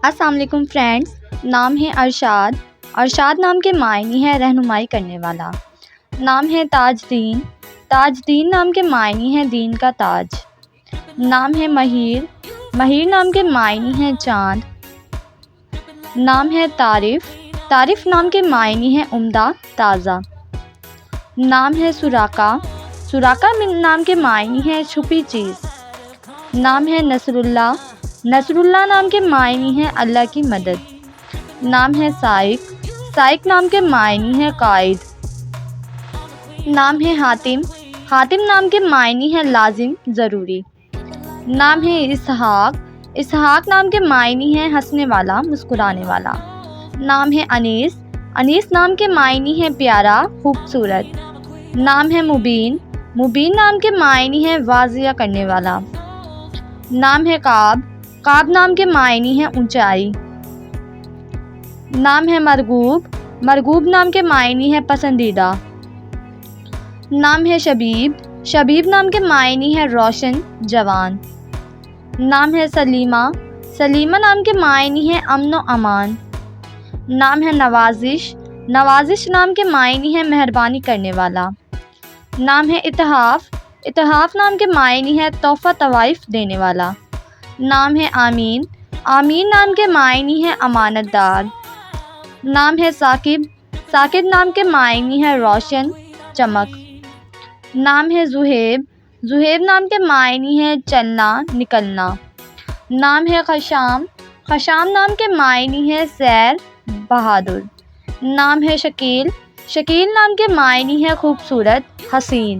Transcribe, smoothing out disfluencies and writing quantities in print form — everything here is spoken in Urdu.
السلام علیکم فرینڈس، نام ہے ارشاد۔ ارشاد نام کے معنی ہے رہنمائی کرنے والا۔ نام ہے تاج دین۔ تاج دین نام کے معنی ہے دین کا تاج۔ نام ہے مہیر۔ مہیر نام کے معنی ہے چاند۔ نام ہے طارف۔ طارف نام کے معنی ہے عمدہ، تازہ۔ نام ہے سراقہ۔ سراقہ نام کے معنی ہے چھپی چیز۔ نام ہے نصر اللہ۔ نصر اللہ نام کے معنی ہے اللہ کی مدد۔ نام ہے سائق۔ سائق نام کے معنی ہے قائد۔ نام ہے حاتم۔ حاتم نام کے معنی ہے لازم، ضروری۔ نام ہے اسحاق۔ اسحاق نام کے معنی ہے ہنسنے والا، مسکرانے والا۔ نام ہے انیس۔ انیس نام کے معنی ہے پیارا، خوبصورت۔ نام ہے مبین۔ مبین نام کے معنی ہے واضح کرنے والا۔ نام ہے کعب۔ کعب نام کے معنی ہے اونچائی۔ نام ہے مرغوب۔ مرغوب نام کے معنی ہے پسندیدہ۔ نام ہے شبیب۔ شبیب نام کے معنی ہے روشن، جوان۔ نام ہے سلیمہ۔ سلیمہ نام کے معنی ہے امن و امان۔ نام ہے نوازش۔ نوازش نام کے معنی ہے مہربانی کرنے والا۔ نام ہے اتحاف۔ اتحاف نام کے معنی ہے تحفہ طوائف دینے والا۔ نام ہے آمین۔ آمین نام کے معنی ہے امانت دار۔ نام ہے ثاقب۔ ثاقب نام کے معنی ہے روشن، چمک۔ نام ہے زہیب۔ زہیب نام کے معنی ہے چلنا، نکلنا۔ نام ہے خشام۔ خشام نام کے معنی ہے سیر، بہادر۔ نام ہے شکیل۔ شکیل نام کے معنی ہے خوبصورت، حسین۔